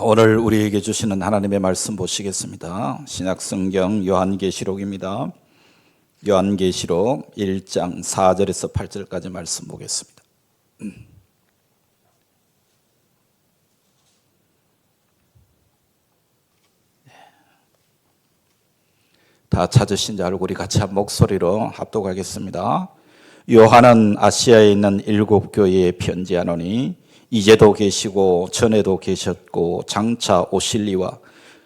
오늘 우리에게 주시는 하나님의 말씀 보시겠습니다. 신약성경 요한계시록입니다. 요한계시록 1장 4절에서 8절까지 말씀 보겠습니다. 다 찾으신 줄 알고 우리 같이 한 목소리로 합독하겠습니다. 요한은 아시아에 있는 7교회에 편지하노니 이제도 계시고 전에도 계셨고 장차 오실리와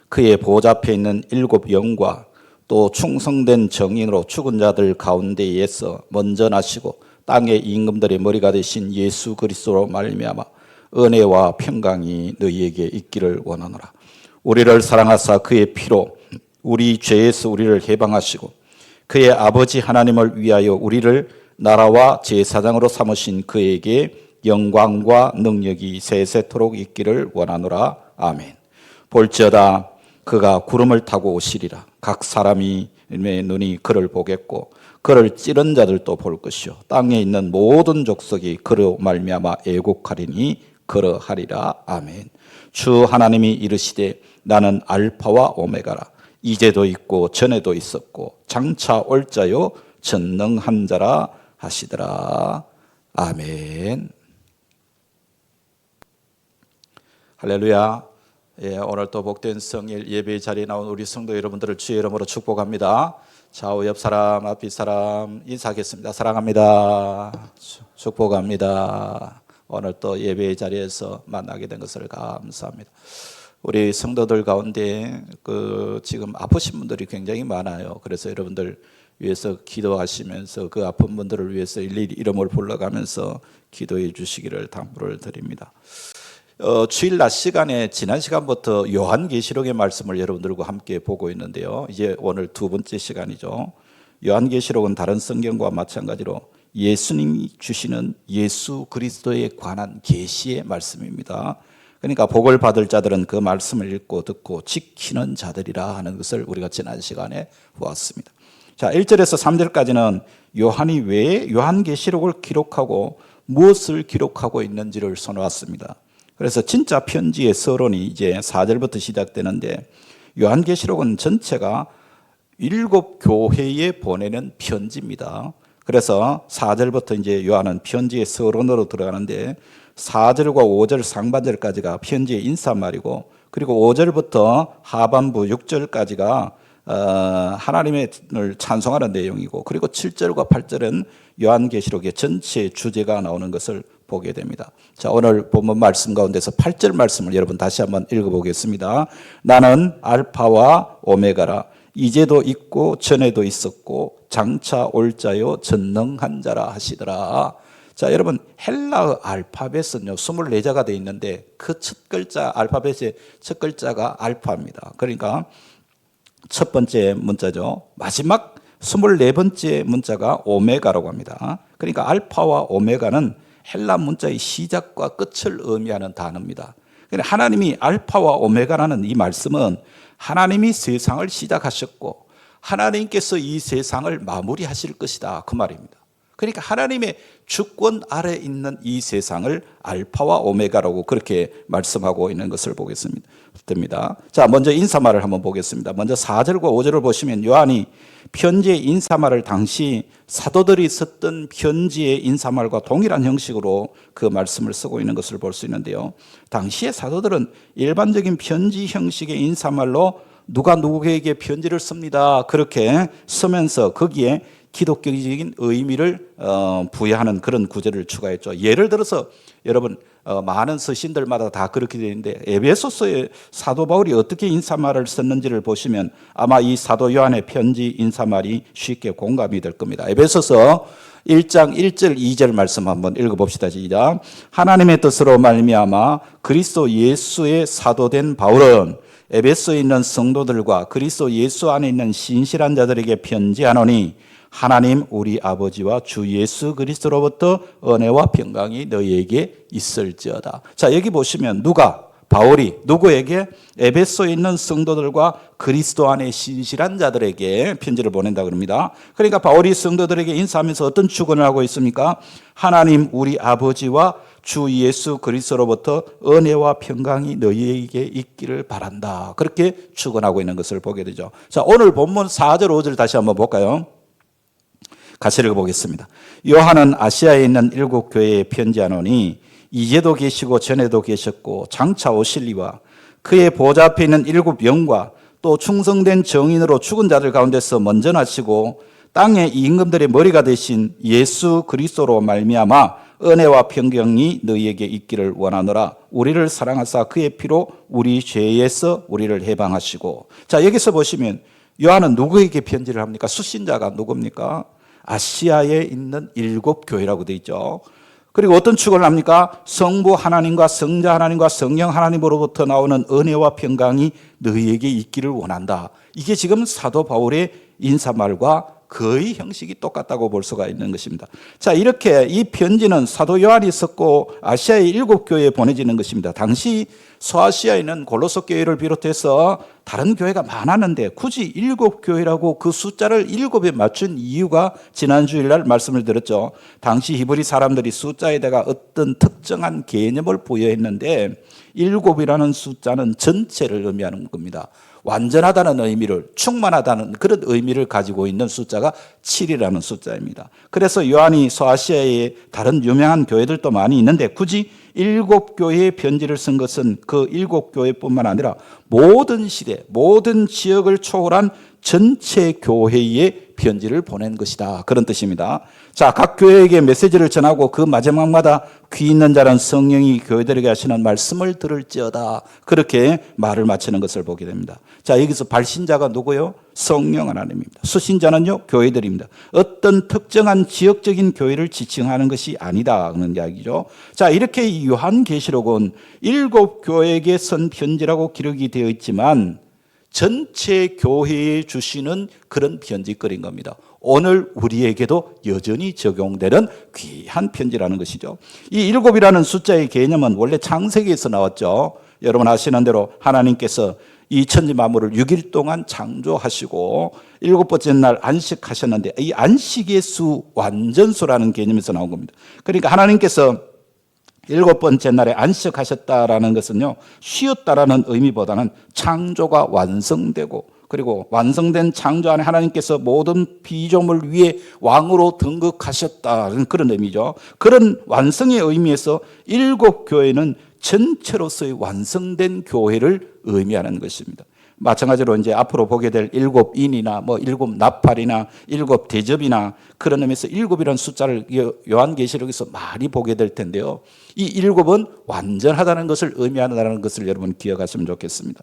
그의 보좌 앞에 있는 7 영과 또 충성된 정인으로 죽은 자들 가운데에서 먼저 나시고 땅의 임금들의 머리가 되신 예수 그리스도로 말미암아 은혜와 평강이 너희에게 있기를 원하노라. 우리를 사랑하사 그의 피로 우리 죄에서 우리를 해방하시고 그의 아버지 하나님을 위하여 우리를 나라와 제사장으로 삼으신 그에게 영광과 능력이 세세토록 있기를 원하노라. 아멘. 볼지어다 그가 구름을 타고 오시리라. 각 사람이 눈이 그를 보겠고 그를 찌른 자들도 볼 것이요 땅에 있는 모든 족속이 그로 말미암아 애곡하리니 그러하리라. 아멘. 주 하나님이 이르시되 나는 알파와 오메가라. 이제도 있고 전에도 있었고 장차 올 자요 전능한 자라 하시더라. 아멘. 할렐루야. 오늘 또 복된 성일 예배의 자리에 나온 우리 성도 여러분들을 주의 이름으로 축복합니다. 좌우 옆 사람 앞 뒷 사람 인사하겠습니다. 사랑합니다. 축복합니다. 오늘 또 예배의 자리에서 만나게 된 것을 감사합니다. 우리 성도들 가운데 지금 아프신 분들이 굉장히 많아요. 그래서 여러분들 위해서 기도하시면서 그 아픈 분들을 위해서 일일이 이름을 불러가면서 기도해 주시기를 당부를 드립니다. 주일 낮 시간에 지난 시간부터 요한계시록의 말씀을 여러분들과 함께 보고 있는데요. 이제 오늘 두 번째 시간이죠. 요한계시록은 다른 성경과 마찬가지로 예수님이 주시는 예수 그리스도에 관한 계시의 말씀입니다. 그러니까 복을 받을 자들은 그 말씀을 읽고 듣고 지키는 자들이라 하는 것을 우리가 지난 시간에 보았습니다. 자, 1절에서 3절까지는 요한이 왜 요한계시록을 기록하고 무엇을 기록하고 있는지를 써놓았습니다. 그래서 진짜 편지의 서론이 이제 4절부터 시작되는데 요한계시록은 전체가 7 교회에 보내는 편지입니다. 그래서 4절부터 이제 요한은 편지의 서론으로 들어가는데 4절과 5절 상반절까지가 편지의 인사말이고 그리고 5절부터 하반부 6절까지가 하나님을 찬송하는 내용이고 그리고 7절과 8절은 요한계시록의 전체 주제가 나오는 것을 보게 됩니다. 자, 오늘 본문 말씀 가운데서 8절 말씀을 여러분 다시 한번 읽어보겠습니다. 나는 알파와 오메가라. 이제도 있고 전에도 있었고 장차 올 자요 전능한 자라 하시더라. 자, 여러분 헬라어 알파벳은요 24자가 되어 있는데 그 첫 글자 알파벳의 첫 글자가 알파입니다. 그러니까 첫 번째 문자죠. 마지막 24번째 문자가 오메가라고 합니다. 그러니까 알파와 오메가는 헬라 문자의 시작과 끝을 의미하는 단어입니다. 하나님이 알파와 오메가라는 이 말씀은 하나님이 세상을 시작하셨고 하나님께서 이 세상을 마무리하실 것이다 그 말입니다. 그러니까 하나님의 주권 아래 있는 이 세상을 알파와 오메가라고 그렇게 말씀하고 있는 것을 보겠습니다. 자, 먼저 인사말을 한번 보겠습니다. 먼저 4절과 5절을 보시면 요한이 편지의 인사말을 당시 사도들이 썼던 편지의 인사말과 동일한 형식으로 그 말씀을 쓰고 있는 것을 볼 수 있는데요. 당시의 사도들은 일반적인 편지 형식의 인사말로 누가 누구에게 편지를 씁니다. 그렇게 쓰면서 거기에 기독교적인 의미를 부여하는 그런 구절을 추가했죠. 예를 들어서 여러분 많은 서신들마다 다 그렇게 되는데 에베소서의 사도 바울이 어떻게 인사말을 썼는지를 보시면 아마 이 사도 요한의 편지 인사말이 쉽게 공감이 될 겁니다. 에베소서 1장 1절 2절 말씀 한번 읽어봅시다. 시작. 하나님의 뜻으로 말미암아 그리스도 예수의 사도된 바울은 에베소에 있는 성도들과 그리스도 예수 안에 있는 신실한 자들에게 편지하노니 하나님 우리 아버지와 주 예수 그리스도로부터 은혜와 평강이 너희에게 있을지어다. 자, 여기 보시면 누가? 바울이 누구에게? 에베소에 있는 성도들과 그리스도 안에 신실한 자들에게 편지를 보낸다 그럽니다. 그러니까 바울이 성도들에게 인사하면서 어떤 축원을 하고 있습니까? 하나님 우리 아버지와 주 예수 그리스도로부터 은혜와 평강이 너희에게 있기를 바란다. 그렇게 축원하고 있는 것을 보게 되죠. 자, 오늘 본문 4절 5절 다시 한번 볼까요? 같이 읽어보겠습니다. 요한은 아시아에 있는 7교회에 편지하노니 이제도 계시고 전에도 계셨고 장차 오실리와 그의 보좌 앞에 있는 7영과 또 충성된 정인으로 죽은 자들 가운데서 먼저 나시고 땅의 임금들의 머리가 되신 예수 그리스도로 말미암아 은혜와 평강이 너희에게 있기를 원하노라. 우리를 사랑하사 그의 피로 우리 죄에서 우리를 해방하시고. 자, 여기서 보시면 요한은 누구에게 편지를 합니까? 수신자가 누굽니까? 아시아에 있는 7교회라고 되어 있죠. 그리고 어떤 축원을 합니까? 성부 하나님과 성자 하나님과 성령 하나님으로부터 나오는 은혜와 평강이 너희에게 있기를 원한다. 이게 지금 사도 바울의 인사말과 거의 형식이 똑같다고 볼 수가 있는 것입니다. 자, 이렇게 이 편지는 사도 요한이 썼고 아시아의 7교회에 보내지는 것입니다. 당시 소아시아에 있는 골로새 교회를 비롯해서 다른 교회가 많았는데 굳이 7교회라고 그 숫자를 7에 맞춘 이유가 지난 주일날 말씀을 드렸죠. 당시 히브리 사람들이 숫자에다가 어떤 특정한 개념을 부여했는데 7이라는 숫자는 전체를 의미하는 겁니다. 완전하다는 의미를, 충만하다는 그런 의미를 가지고 있는 숫자가 7이라는 숫자입니다. 그래서 요한이 소아시아에 다른 유명한 교회들도 많이 있는데 굳이 7교회의 편지를 쓴 것은 그 7교회뿐만 아니라 모든 시대, 모든 지역을 초월한 전체 교회에 편지를 보낸 것이다. 그런 뜻입니다. 자, 각 교회에게 메시지를 전하고 그 마지막마다 귀 있는 자는 성령이 교회들에게 하시는 말씀을 들을지어다. 그렇게 말을 마치는 것을 보게 됩니다. 자, 여기서 발신자가 누구요? 성령 하나님입니다. 수신자는요? 교회들입니다. 어떤 특정한 지역적인 교회를 지칭하는 것이 아니다. 그런 이야기죠. 자, 이렇게 이 요한계시록은 7교회에게 쓴 편지라고 기록이 되어 있지만 전체 교회에 주시는 그런 편지거리인 겁니다. 오늘 우리에게도 여전히 적용되는 귀한 편지라는 것이죠. 이 7이라는 숫자의 개념은 원래 창세기에서 나왔죠. 여러분 아시는 대로 하나님께서 이 천지 만물을 6일 동안 창조하시고 7번째 날 안식하셨는데 이 안식의 수 완전수라는 개념에서 나온 겁니다. 그러니까 하나님께서 7번째 날에 안식하셨다라는 것은요, 쉬었다라는 의미보다는 창조가 완성되고, 그리고 완성된 창조 안에 하나님께서 모든 피조물 위에 왕으로 등극하셨다는 그런 의미죠. 그런 완성의 의미에서 7교회는 전체로서의 완성된 교회를 의미하는 것입니다. 마찬가지로 이제 앞으로 보게 될 7인이나 뭐 7나팔이나 7대접이나 그런 의미에서 7이라는 숫자를 요한계시록에서 많이 보게 될 텐데요. 이 7은 완전하다는 것을 의미한다는 것을 여러분 기억하시면 좋겠습니다.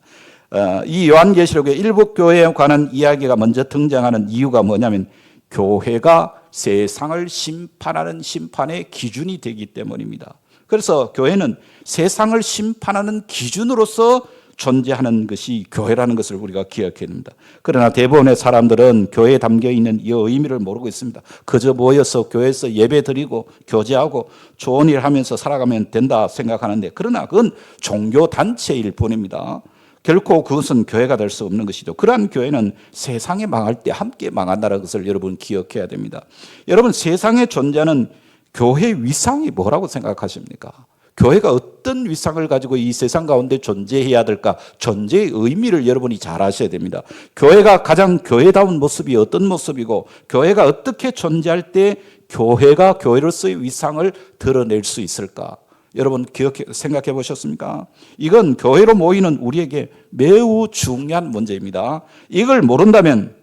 이 요한계시록의 7교회에 관한 이야기가 먼저 등장하는 이유가 뭐냐면 교회가 세상을 심판하는 심판의 기준이 되기 때문입니다. 그래서 교회는 세상을 심판하는 기준으로서 존재하는 것이 교회라는 것을 우리가 기억해야 됩니다. 그러나 대부분의 사람들은 교회에 담겨 있는 이 의미를 모르고 있습니다. 그저 모여서 교회에서 예배 드리고 교제하고 좋은 일 하면서 살아가면 된다 생각하는데 그러나 그건 종교단체일 뿐입니다. 결코 그것은 교회가 될 수 없는 것이죠. 그러한 교회는 세상에 망할 때 함께 망한다는 것을 여러분 기억해야 됩니다. 여러분 세상에 존재하는 교회 위상이 뭐라고 생각하십니까? 교회가 어떤 위상을 가지고 이 세상 가운데 존재해야 될까? 존재의 의미를 여러분이 잘 아셔야 됩니다. 교회가 가장 교회다운 모습이 어떤 모습이고 교회가 어떻게 존재할 때 교회가 교회로서의 위상을 드러낼 수 있을까? 여러분 생각해 보셨습니까? 이건 교회로 모이는 우리에게 매우 중요한 문제입니다. 이걸 모른다면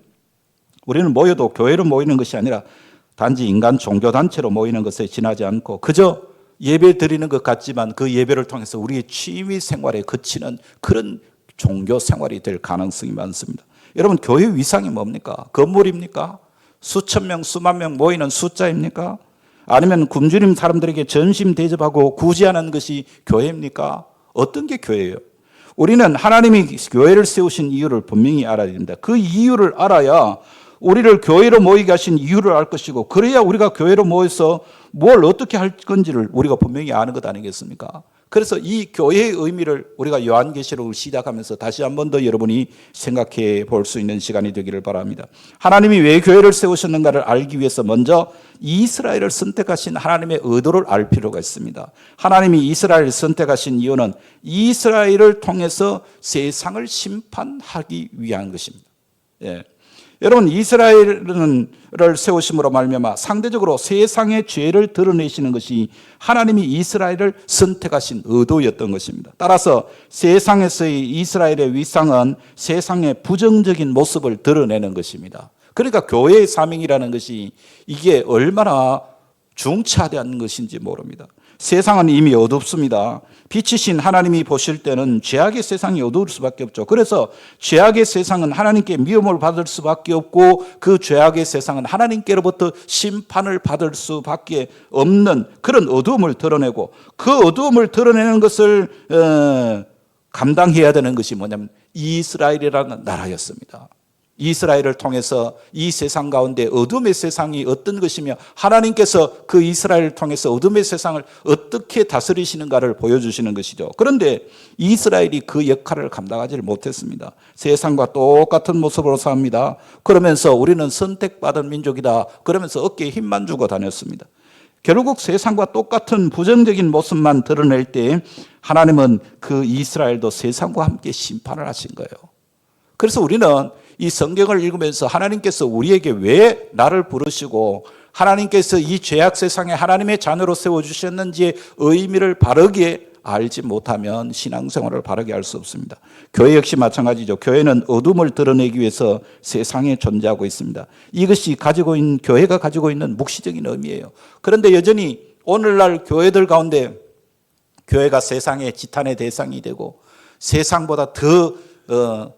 우리는 모여도 교회로 모이는 것이 아니라 단지 인간 종교단체로 모이는 것에 지나지 않고 그저 예배 드리는 것 같지만 그 예배를 통해서 우리의 취미 생활에 그치는 그런 종교 생활이 될 가능성이 많습니다. 여러분 교회 위상이 뭡니까? 건물입니까? 수천 명, 수만 명 모이는 숫자입니까? 아니면 굶주림 사람들에게 전심 대접하고 구제하는 것이 교회입니까? 어떤 게 교회예요? 우리는 하나님이 교회를 세우신 이유를 분명히 알아야 됩니다. 그 이유를 알아야 우리를 교회로 모이게 하신 이유를 알 것이고 그래야 우리가 교회로 모여서 뭘 어떻게 할 건지를 우리가 분명히 아는 것 아니겠습니까? 그래서 이 교회의 의미를 우리가 요한계시록을 시작하면서 다시 한 번 더 여러분이 생각해 볼 수 있는 시간이 되기를 바랍니다. 하나님이 왜 교회를 세우셨는가를 알기 위해서 먼저 이스라엘을 선택하신 하나님의 의도를 알 필요가 있습니다. 하나님이 이스라엘을 선택하신 이유는 이스라엘을 통해서 세상을 심판하기 위한 것입니다. 예. 여러분, 이스라엘을 세우심으로 말미암아 상대적으로 세상의 죄를 드러내시는 것이 하나님이 이스라엘을 선택하신 의도였던 것입니다. 따라서 세상에서의 이스라엘의 위상은 세상의 부정적인 모습을 드러내는 것입니다. 그러니까 교회의 사명이라는 것이 이게 얼마나 중차대한 것인지 모릅니다. 세상은 이미 어둡습니다. 빛이신 하나님이 보실 때는 죄악의 세상이 어두울 수밖에 없죠. 그래서 죄악의 세상은 하나님께 미움을 받을 수밖에 없고 그 죄악의 세상은 하나님께로부터 심판을 받을 수밖에 없는 그런 어두움을 드러내고 그 어두움을 드러내는 것을 감당해야 되는 것이 뭐냐면 이스라엘이라는 나라였습니다. 이스라엘을 통해서 이 세상 가운데 어둠의 세상이 어떤 것이며 하나님께서 그 이스라엘을 통해서 어둠의 세상을 어떻게 다스리시는가를 보여주시는 것이죠. 그런데 이스라엘이 그 역할을 감당하지 못했습니다. 세상과 똑같은 모습으로 삽니다. 그러면서 우리는 선택받은 민족이다. 그러면서 어깨에 힘만 주고 다녔습니다. 결국 세상과 똑같은 부정적인 모습만 드러낼 때 하나님은 그 이스라엘도 세상과 함께 심판을 하신 거예요. 그래서 우리는 이 성경을 읽으면서 하나님께서 우리에게 왜 나를 부르시고 하나님께서 이 죄악 세상에 하나님의 자녀로 세워주셨는지의 의미를 바르게 알지 못하면 신앙생활을 바르게 할 수 없습니다. 교회 역시 마찬가지죠. 교회는 어둠을 드러내기 위해서 세상에 존재하고 있습니다. 이것이 교회가 가지고 있는 묵시적인 의미예요. 그런데 여전히 오늘날 교회들 가운데 교회가 세상의 지탄의 대상이 되고 세상보다 더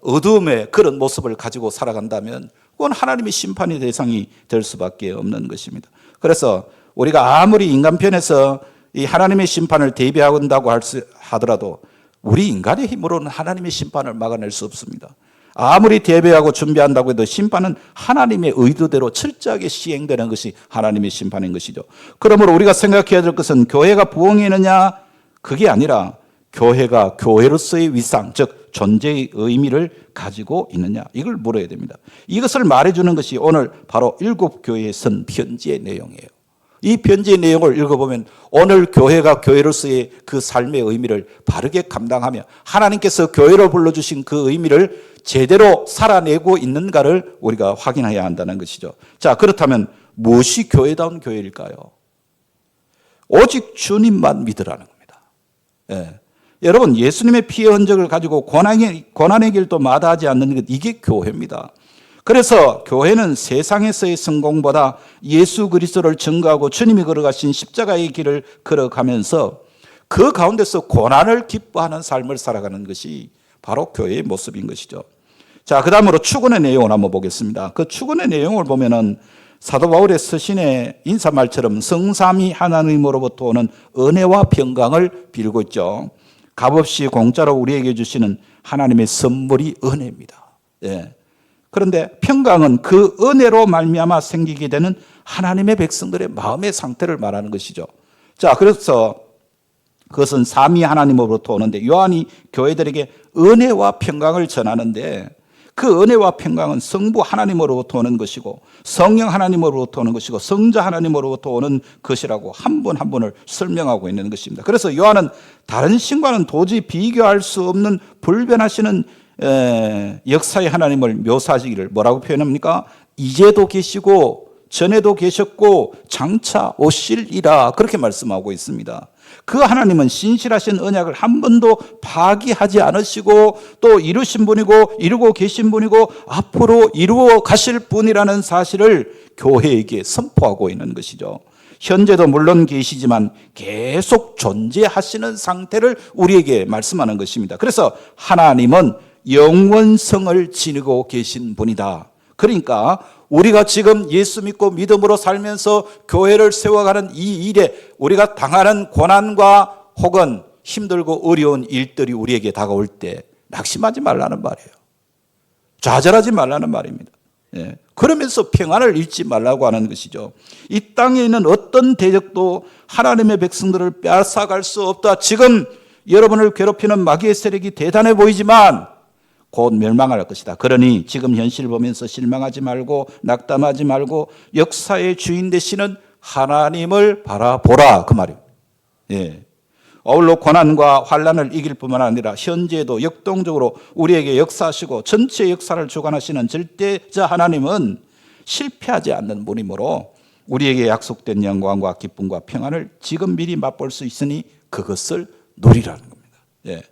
어두움의 그런 모습을 가지고 살아간다면 그건 하나님의 심판의 대상이 될 수밖에 없는 것입니다. 그래서 우리가 아무리 인간편에서 이 하나님의 심판을 대비한다고 하더라도 우리 인간의 힘으로는 하나님의 심판을 막아낼 수 없습니다. 아무리 대비하고 준비한다고 해도 심판은 하나님의 의도대로 철저하게 시행되는 것이 하나님의 심판인 것이죠. 그러므로 우리가 생각해야 될 것은 교회가 부흥했느냐 그게 아니라 교회가 교회로서의 위상, 즉 존재의 의미를 가지고 있느냐 이걸 물어야 됩니다. 이것을 말해주는 것이 오늘 바로 7교회에 쓴 편지의 내용이에요. 이 편지의 내용을 읽어보면 오늘 교회가 교회로서의 그 삶의 의미를 바르게 감당하며 하나님께서 교회로 불러주신 그 의미를 제대로 살아내고 있는가를 우리가 확인해야 한다는 것이죠. 자, 그렇다면 무엇이 교회다운 교회일까요? 오직 주님만 믿으라는 겁니다. 예. 여러분, 예수님의 피의 흔적을 가지고 고난의 길도 마다하지 않는 것, 이게 교회입니다. 그래서 교회는 세상에서의 성공보다 예수 그리스도를 증거하고 주님이 걸어가신 십자가의 길을 걸어가면서 그 가운데서 고난을 기뻐하는 삶을 살아가는 것이 바로 교회의 모습인 것이죠. 자, 그 다음으로 축원의 내용을 한번 보겠습니다. 그 축원의 내용을 보면은 사도 바울의 서신의 인사말처럼 성삼위 하나님으로부터 오는 은혜와 평강을 빌고 있죠. 값없이 공짜로 우리에게 주시는 하나님의 선물이 은혜입니다. 예. 그런데 평강은 그 은혜로 말미암아 생기게 되는 하나님의 백성들의 마음의 상태를 말하는 것이죠. 자, 그래서 그것은 삼위 하나님으로부터 오는데 요한이 교회들에게 은혜와 평강을 전하는데 그 은혜와 평강은 성부 하나님으로부터 오는 것이고 성령 하나님으로부터 오는 것이고 성자 하나님으로부터 오는 것이라고 한 분 한 분을 설명하고 있는 것입니다. 그래서 요한은 다른 신과는 도저히 비교할 수 없는 불변하시는 역사의 하나님을 묘사하시기를 뭐라고 표현합니까? 이제도 계시고 전에도 계셨고 장차 오실이라 그렇게 말씀하고 있습니다. 그 하나님은 신실하신 언약을 한 번도 파기하지 않으시고 또 이루신 분이고 이루고 계신 분이고 앞으로 이루어 가실 분이라는 사실을 교회에게 선포하고 있는 것이죠. 현재도 물론 계시지만 계속 존재하시는 상태를 우리에게 말씀하는 것입니다. 그래서 하나님은 영원성을 지니고 계신 분이다. 그러니까 우리가 지금 예수 믿고 믿음으로 살면서 교회를 세워가는 이 일에 우리가 당하는 고난과 혹은 힘들고 어려운 일들이 우리에게 다가올 때 낙심하지 말라는 말이에요. 좌절하지 말라는 말입니다. 예. 그러면서 평안을 잃지 말라고 하는 것이죠. 이 땅에 있는 어떤 대적도 하나님의 백성들을 빼앗아갈 수 없다. 지금 여러분을 괴롭히는 마귀의 세력이 대단해 보이지만 곧 멸망할 것이다. 그러니 지금 현실을 보면서 실망하지 말고 낙담하지 말고 역사의 주인 되시는 하나님을 바라보라, 그 말입니다. 예. 아울러 고난과 환난을 이길 뿐만 아니라 현재에도 역동적으로 우리에게 역사하시고 전체 역사를 주관하시는 절대자 하나님은 실패하지 않는 분이므로 우리에게 약속된 영광과 기쁨과 평안을 지금 미리 맛볼 수 있으니 그것을 누리라는 겁니다. 예.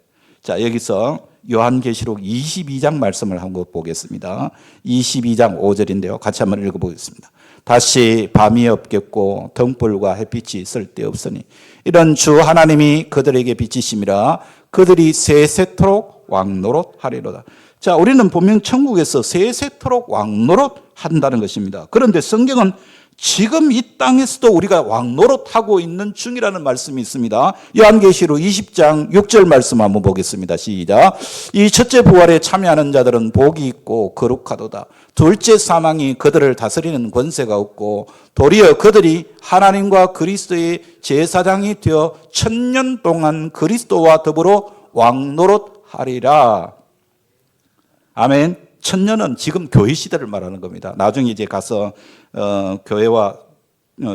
자, 여기서 요한계시록 22장 말씀을 한번 보겠습니다. 22장 5절인데요. 같이 한번 읽어보겠습니다. 다시 밤이 없겠고 등불과 햇빛이 쓸데없으니 이런 주 하나님이 그들에게 비치심이라 그들이 세세토록 왕노릇하리로다. 자, 우리는 분명 천국에서 세세토록 왕노릇한다는 것입니다. 그런데 성경은 지금 이 땅에서도 우리가 왕노릇하고 있는 중이라는 말씀이 있습니다. 요한계시록 20장 6절 말씀 한번 보겠습니다. 시작. 이 첫째 부활에 참여하는 자들은 복이 있고 거룩하도다. 둘째 사망이 그들을 다스리는 권세가 없고 도리어 그들이 하나님과 그리스도의 제사장이 되어 1000년 동안 그리스도와 더불어 왕노릇하리라. 아멘. 1000년은 지금 교회 시대를 말하는 겁니다. 나중에 이제 가서 교회와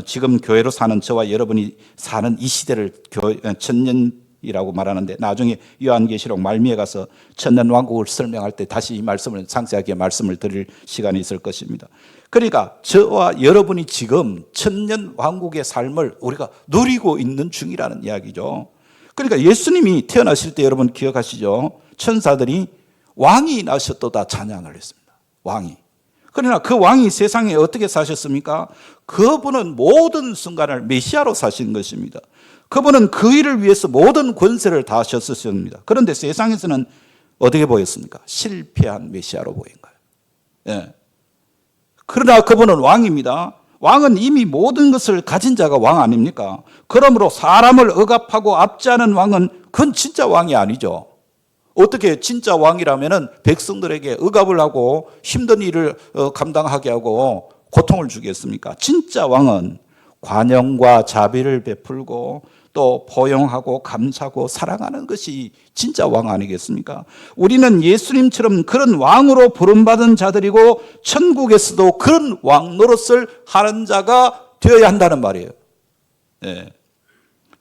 지금 교회로 사는 저와 여러분이 사는 이 시대를 1000년이라고 말하는데 나중에 요한계시록 말미에 가서 1000년 왕국을 설명할 때 다시 이 말씀을 상세하게 말씀을 드릴 시간이 있을 것입니다. 그러니까 저와 여러분이 지금 1000년 왕국의 삶을 우리가 누리고 있는 중이라는 이야기죠. 그러니까 예수님이 태어나실 때 여러분 기억하시죠? 천사들이 왕이 나셨도다 찬양을 했습니다. 왕이. 그러나 그 왕이 세상에 어떻게 사셨습니까? 그분은 모든 순간을 메시아로 사신 것입니다. 그분은 그 일을 위해서 모든 권세를 다 하셨습니다. 그런데 세상에서는 어떻게 보였습니까? 실패한 메시아로 보인 거예요. 예. 그러나 그분은 왕입니다. 왕은 이미 모든 것을 가진 자가 왕 아닙니까? 그러므로 사람을 억압하고 압제하는 왕은 그건 진짜 왕이 아니죠. 어떻게 진짜 왕이라면은 백성들에게 억압을 하고 힘든 일을 감당하게 하고 고통을 주겠습니까? 진짜 왕은 관용과 자비를 베풀고 또 포용하고 감사하고 사랑하는 것이 진짜 왕 아니겠습니까? 우리는 예수님처럼 그런 왕으로 부름받은 자들이고 천국에서도 그런 왕 노릇을 하는 자가 되어야 한다는 말이에요. 네.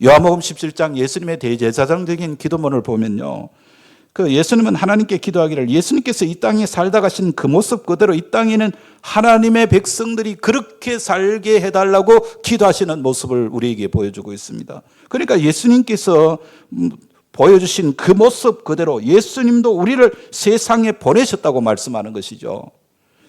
요한복음 17장 예수님의 대제사장적인 기도문을 보면요. 그 예수님은 하나님께 기도하기를 예수님께서 이 땅에 살다 가신 그 모습 그대로 이 땅에는 하나님의 백성들이 그렇게 살게 해달라고 기도하시는 모습을 우리에게 보여주고 있습니다. 그러니까 예수님께서 보여주신 그 모습 그대로 예수님도 우리를 세상에 보내셨다고 말씀하는 것이죠.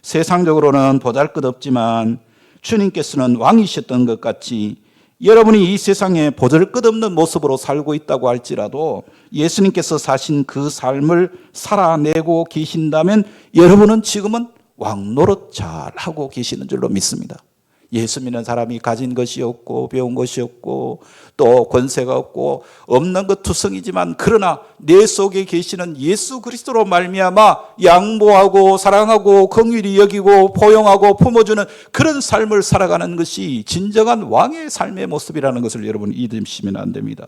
세상적으로는 보잘것없지만 주님께서는 왕이셨던 것 같이 여러분이 이 세상에 보잘것없는 모습으로 살고 있다고 할지라도 예수님께서 사신 그 삶을 살아내고 계신다면 여러분은 지금은 왕노릇 잘하고 계시는 줄로 믿습니다. 예수 믿는 사람이 가진 것이 없고 배운 것이 없고 또 권세가 없고 없는 것 투성이지만 그러나 내 속에 계시는 예수 그리스도로 말미암아 양보하고 사랑하고 긍휼히 여기고 포용하고 품어주는 그런 삶을 살아가는 것이 진정한 왕의 삶의 모습이라는 것을 여러분 잊으시면 안 됩니다.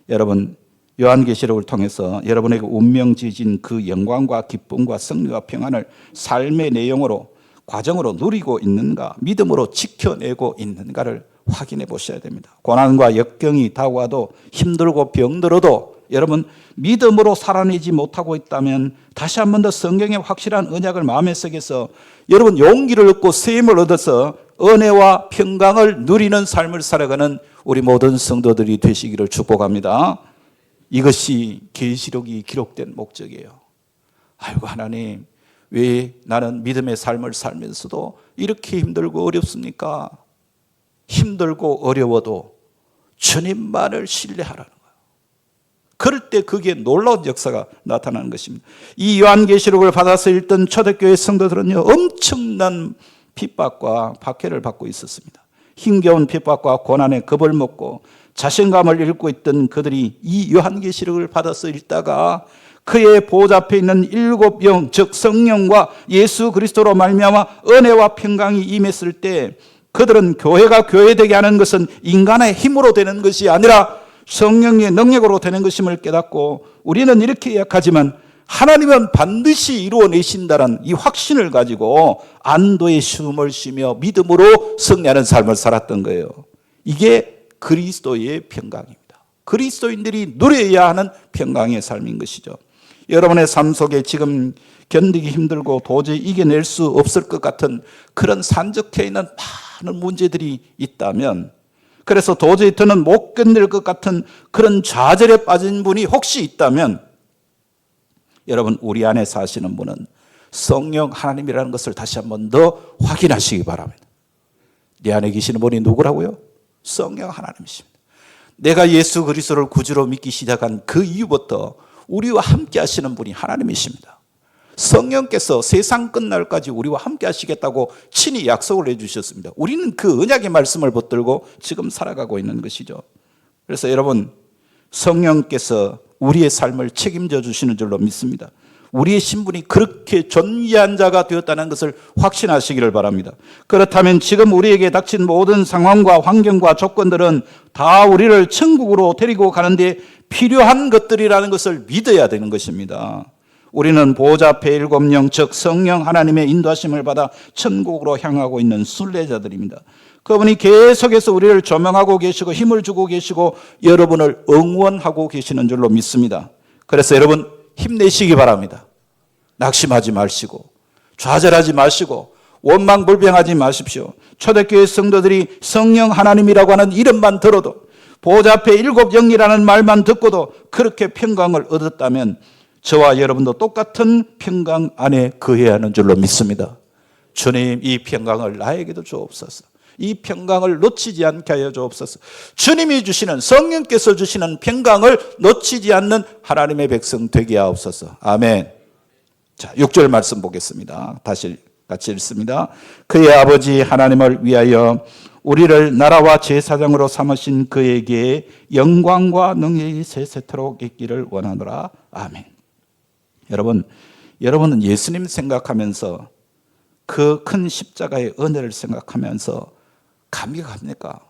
여러분 요한계시록을 통해서 여러분에게 운명지진 그 영광과 기쁨과 승리와 평안을 삶의 내용으로 과정으로 누리고 있는가, 믿음으로 지켜내고 있는가를 확인해 보셔야 됩니다. 고난과 역경이 다가와도 힘들고 병들어도 여러분 믿음으로 살아내지 못하고 있다면 다시 한 번 더 성경의 확실한 언약을 마음에 새겨서 여러분 용기를 얻고 세임을 얻어서 은혜와 평강을 누리는 삶을 살아가는 우리 모든 성도들이 되시기를 축복합니다. 이것이 계시록이 기록된 목적이에요. 아이고 하나님 왜 나는 믿음의 삶을 살면서도 이렇게 힘들고 어렵습니까? 힘들고 어려워도 주님만을 신뢰하라는 거예요. 그럴 때 그게 놀라운 역사가 나타나는 것입니다. 이 요한계시록을 받아서 읽던 초대교회 성도들은요 엄청난 핍박과 박해를 받고 있었습니다. 힘겨운 핍박과 고난에 겁을 먹고 자신감을 잃고 있던 그들이 이 요한계시록을 받아서 읽다가 그의 보좌 앞에 있는 7영 즉 성령과 예수 그리스도로 말미암아 은혜와 평강이 임했을 때 그들은 교회가 교회되게 하는 것은 인간의 힘으로 되는 것이 아니라 성령의 능력으로 되는 것임을 깨닫고 우리는 이렇게 약하지만 하나님은 반드시 이루어내신다는 이 확신을 가지고 안도의 숨을 쉬며 믿음으로 승리하는 삶을 살았던 거예요. 이게 그리스도의 평강입니다. 그리스도인들이 누려야 하는 평강의 삶인 것이죠. 여러분의 삶 속에 지금 견디기 힘들고 도저히 이겨낼 수 없을 것 같은 그런 산적해 있는 많은 문제들이 있다면, 그래서 도저히 더는 못 견딜 것 같은 그런 좌절에 빠진 분이 혹시 있다면, 여러분, 우리 안에 사시는 분은 성령 하나님이라는 것을 다시 한 번 더 확인하시기 바랍니다. 내 안에 계시는 분이 누구라고요? 성령 하나님이십니다. 내가 예수 그리스도를 구주로 믿기 시작한 그 이후부터 우리와 함께 하시는 분이 하나님이십니다. 성령께서 세상 끝날까지 우리와 함께 하시겠다고 친히 약속을 해주셨습니다. 우리는 그 언약의 말씀을 붙들고 지금 살아가고 있는 것이죠. 그래서 여러분, 성령께서 우리의 삶을 책임져 주시는 줄로 믿습니다. 우리의 신분이 그렇게 존귀한 자가 되었다는 것을 확신하시기를 바랍니다. 그렇다면 지금 우리에게 닥친 모든 상황과 환경과 조건들은 다 우리를 천국으로 데리고 가는데 필요한 것들이라는 것을 믿어야 되는 것입니다. 우리는 보호자 앞에 7명, 즉 성령 하나님의 인도하심을 받아 천국으로 향하고 있는 순례자들입니다. 그분이 계속해서 우리를 조명하고 계시고 힘을 주고 계시고 여러분을 응원하고 계시는 줄로 믿습니다. 그래서 여러분, 힘내시기 바랍니다. 낙심하지 마시고 좌절하지 마시고 원망불평하지 마십시오. 초대교회 성도들이 성령 하나님이라고 하는 이름만 들어도, 보호자 앞에 7 영이라는 말만 듣고도 그렇게 평강을 얻었다면 저와 여러분도 똑같은 평강 안에 거해야 하는 줄로 믿습니다. 주님, 이 평강을 나에게도 주옵소서. 이 평강을 놓치지 않게 하여 주옵소서. 주님이 주시는, 성령께서 주시는 평강을 놓치지 않는 하나님의 백성 되게 하옵소서. 아멘. 자, 6절 말씀 보겠습니다. 다시 같이 읽습니다. 그의 아버지 하나님을 위하여 우리를 나라와 제사장으로 삼으신 그에게 영광과 능력이 세세토록 있기를 원하노라. 아멘. 여러분은 예수님 생각하면서 그 큰 십자가의 은혜를 생각하면서 감격합니까?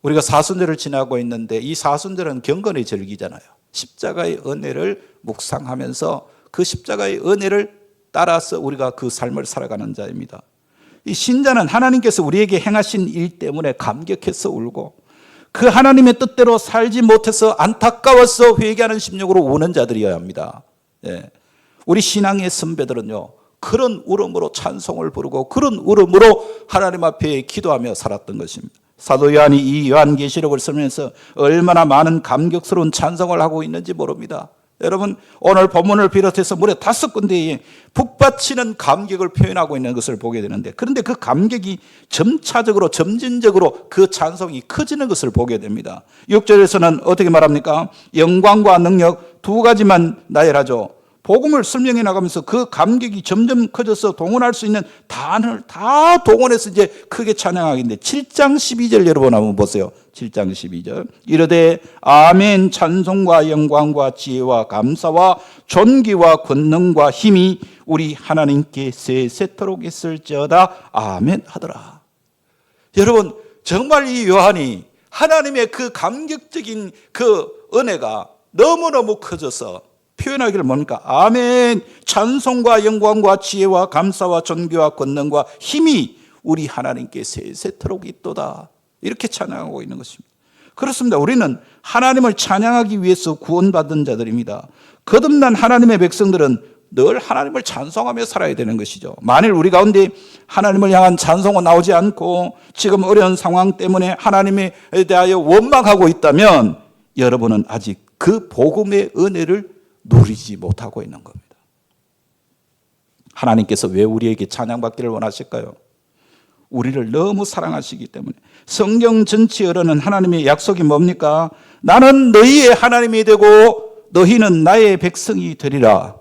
우리가 사순절을 지나고 있는데 이 사순절은 경건의 절기잖아요. 십자가의 은혜를 묵상하면서 그 십자가의 은혜를 따라서 우리가 그 삶을 살아가는 자입니다. 이 신자는 하나님께서 우리에게 행하신 일 때문에 감격해서 울고 그 하나님의 뜻대로 살지 못해서 안타까워서 회개하는 심령으로 우는 자들이어야 합니다. 예. 우리 신앙의 선배들은요, 그런 울음으로 찬송을 부르고 그런 울음으로 하나님 앞에 기도하며 살았던 것입니다. 사도 요한이 이 요한계시록을 쓰면서 얼마나 많은 감격스러운 찬송을 하고 있는지 모릅니다. 여러분, 오늘 본문을 비롯해서 무려 5군데에 북받치는 감격을 표현하고 있는 것을 보게 되는데, 그런데 그 감격이 점차적으로 점진적으로 그 찬송이 커지는 것을 보게 됩니다. 6절에서는 어떻게 말합니까? 영광과 능력 2가지만 나열하죠. 복음을 설명해 나가면서 그 감격이 점점 커져서 동원할 수 있는 단어를 다 동원해서 이제 크게 찬양하겠는데, 7장 12절 여러분 한번 보세요. 7장 12절. 이르되 아멘, 찬송과 영광과 지혜와 감사와 존귀와 권능과 힘이 우리 하나님께 세세토록 있을지어다. 아멘 하더라. 여러분, 정말 이 요한이 하나님의 그 감격적인 그 은혜가 너무너무 커져서 표현하기를 뭡니까? 아멘, 찬송과 영광과 지혜와 감사와 존귀와 권능과 힘이 우리 하나님께 세세토록 있도다. 이렇게 찬양하고 있는 것입니다. 그렇습니다. 우리는 하나님을 찬양하기 위해서 구원받은 자들입니다. 거듭난 하나님의 백성들은 늘 하나님을 찬송하며 살아야 되는 것이죠. 만일 우리 가운데 하나님을 향한 찬송은 나오지 않고 지금 어려운 상황 때문에 하나님에 대하여 원망하고 있다면 여러분은 아직 그 복음의 은혜를 누리지 못하고 있는 겁니다. 하나님께서 왜 우리에게 찬양받기를 원하실까요? 우리를 너무 사랑하시기 때문에. 성경 전체에 흐르는 하나님의 약속이 뭡니까? 나는 너희의 하나님이 되고 너희는 나의 백성이 되리라.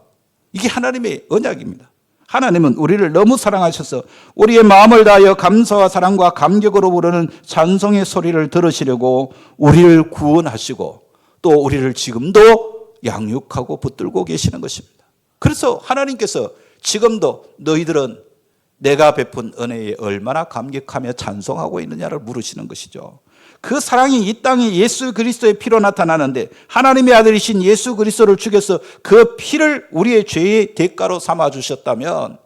이게 하나님의 언약입니다. 하나님은 우리를 너무 사랑하셔서 우리의 마음을 다하여 감사와 사랑과 감격으로 부르는 찬송의 소리를 들으시려고 우리를 구원하시고 또 우리를 지금도 양육하고 붙들고 계시는 것입니다. 그래서 하나님께서 지금도 너희들은 내가 베푼 은혜에 얼마나 감격하며 찬송하고 있느냐를 물으시는 것이죠. 그 사랑이 이 땅에 예수 그리스도의 피로 나타나는데 하나님의 아들이신 예수 그리스도를 죽여서 그 피를 우리의 죄의 대가로 삼아 주셨다면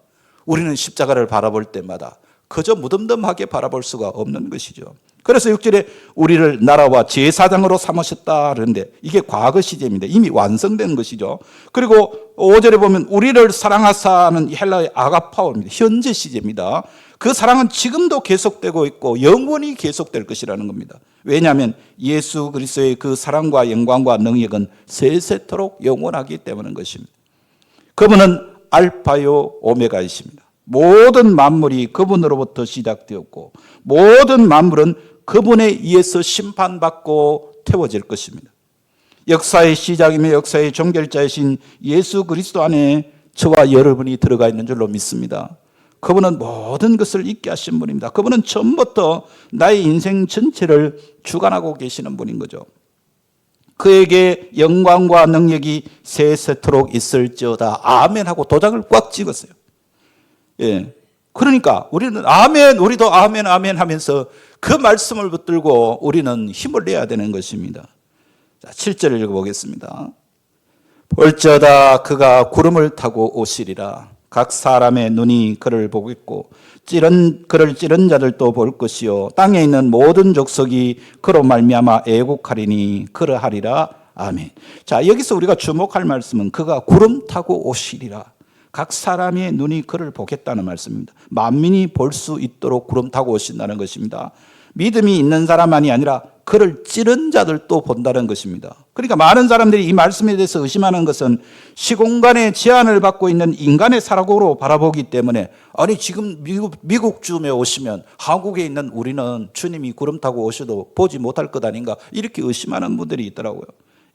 우리는 십자가를 바라볼 때마다 그저 무덤덤하게 바라볼 수가 없는 것이죠. 그래서 6절에 우리를 나라와 제사장으로 삼으셨다 그러는데 이게 과거 시제입니다. 이미 완성된 것이죠. 그리고 5절에 보면 우리를 사랑하사는 헬라의 아가파오입니다. 현재 시제입니다. 그 사랑은 지금도 계속되고 있고 영원히 계속될 것이라는 겁니다. 왜냐하면 예수 그리스도의 그 사랑과 영광과 능력은 세세토록 영원하기 때문인 것입니다. 그분은 알파요 오메가이십니다. 모든 만물이 그분으로부터 시작되었고 모든 만물은 그분에 의해서 심판받고 태워질 것입니다. 역사의 시작이며 역사의 종결자이신 예수 그리스도 안에 저와 여러분이 들어가 있는 줄로 믿습니다. 그분은 모든 것을 있게 하신 분입니다. 그분은 처음부터 나의 인생 전체를 주관하고 계시는 분인 거죠. 그에게 영광과 능력이 세세토록 있을지어다. 아멘 하고 도장을 꽉 찍었어요. 예. 그러니까 우리는 아멘, 우리도 아멘, 아멘 하면서 그 말씀을 붙들고 우리는 힘을 내야 되는 것입니다. 자, 7절을 읽어보겠습니다. 볼지어다 그가 구름을 타고 오시리라. 각 사람의 눈이 그를 보고 있고 그를 찌른 자들도 볼 것이요 땅에 있는 모든 족속이 그로 말미암아 애곡하리니 그러하리라. 아멘. 자, 여기서 우리가 주목할 말씀은 그가 구름 타고 오시리라. 각 사람의 눈이 그를 보겠다는 말씀입니다. 만민이 볼 수 있도록 구름 타고 오신다는 것입니다. 믿음이 있는 사람만이 아니라 그를 찌른 자들도 본다는 것입니다. 그러니까 많은 사람들이 이 말씀에 대해서 의심하는 것은 시공간의 제한을 받고 있는 인간의 사고로 바라보기 때문에 아니 지금 미국쯤에 오시면 한국에 있는 우리는 주님이 구름 타고 오셔도 보지 못할 것 아닌가 이렇게 의심하는 분들이 있더라고요.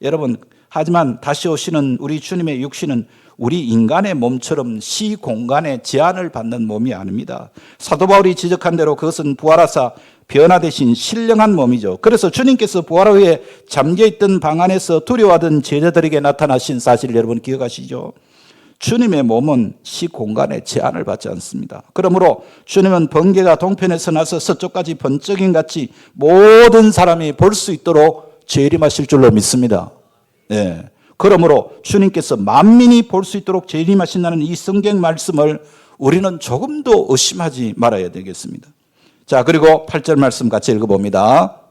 여러분 하지만 다시 오시는 우리 주님의 육신은 우리 인간의 몸처럼 시공간의 제한을 받는 몸이 아닙니다. 사도 바울이 지적한 대로 그것은 부활하사 변화되신 신령한 몸이죠. 그래서 주님께서 부활 후에 잠겨있던 방 안에서 두려워하던 제자들에게 나타나신 사실을 여러분 기억하시죠? 주님의 몸은 시공간의 제한을 받지 않습니다. 그러므로 주님은 번개가 동편에서 나서 서쪽까지 번쩍임 같이 모든 사람이 볼 수 있도록 재림하실 줄로 믿습니다. 네. 그러므로 주님께서 만민이 볼 수 있도록 재림하신다는 이 성경 말씀을 우리는 조금도 의심하지 말아야 되겠습니다. 자, 그리고 8절 말씀 같이 읽어봅니다.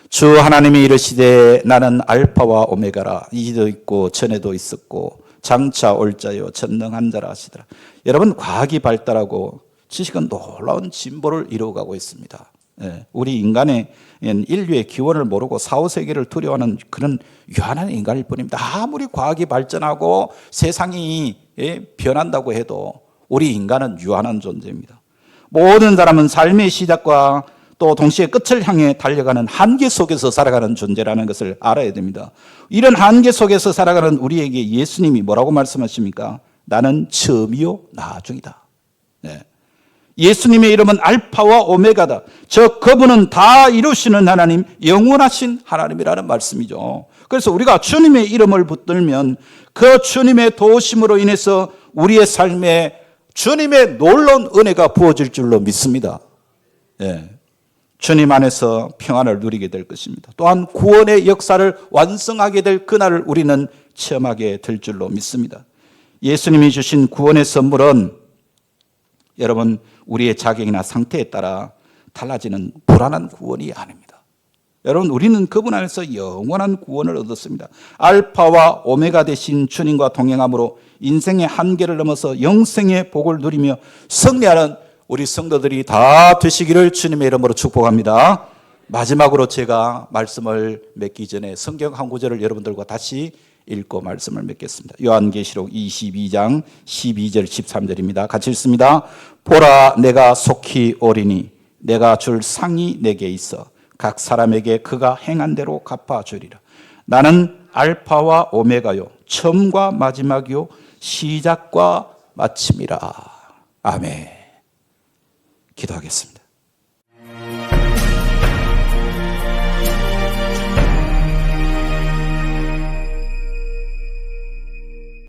주 하나님이 이르시되 나는 알파와 오메가라. 이도 있고 전에도 있었고 장차 올 자요 전능한 자라 하시더라. 여러분 과학이 발달하고 지식은 놀라운 진보를 이루어가고 있습니다. 우리 인간의 인류의 기원을 모르고 4, 5세기를 두려워하는 그런 유한한 인간일 뿐입니다. 아무리 과학이 발전하고 세상이 변한다고 해도 우리 인간은 유한한 존재입니다. 모든 사람은 삶의 시작과 또 동시에 끝을 향해 달려가는 한계 속에서 살아가는 존재라는 것을 알아야 됩니다. 이런 한계 속에서 살아가는 우리에게 예수님이 뭐라고 말씀하십니까? 나는 처음이요 나중이다. 네. 예수님의 이름은 알파와 오메가다. 그분은 다 이루시는 하나님, 영원하신 하나님이라는 말씀이죠. 그래서 우리가 주님의 이름을 붙들면 그 주님의 도우심으로 인해서 우리의 삶에 주님의 놀라운 은혜가 부어질 줄로 믿습니다. 예. 주님 안에서 평안을 누리게 될 것입니다. 또한 구원의 역사를 완성하게 될 그날을 우리는 체험하게 될 줄로 믿습니다. 예수님이 주신 구원의 선물은 여러분 우리의 자격이나 상태에 따라 달라지는 불안한 구원이 아닙니다. 여러분 우리는 그분 안에서 영원한 구원을 얻었습니다. 알파와 오메가 되신 주님과 동행함으로 인생의 한계를 넘어서 영생의 복을 누리며 승리하는 우리 성도들이 다 되시기를 주님의 이름으로 축복합니다. 마지막으로 제가 말씀을 맺기 전에 성경 한 구절을 여러분들과 다시 읽고 말씀을 맺겠습니다. 요한계시록 22장 12절 13절입니다. 같이 읽습니다. 보라 내가 속히 오리니 내가 줄 상이 내게 있어 각 사람에게 그가 행한 대로 갚아주리라. 나는 알파와 오메가요 처음과 마지막이요 시작과 마침이라. 아멘. 기도하겠습니다.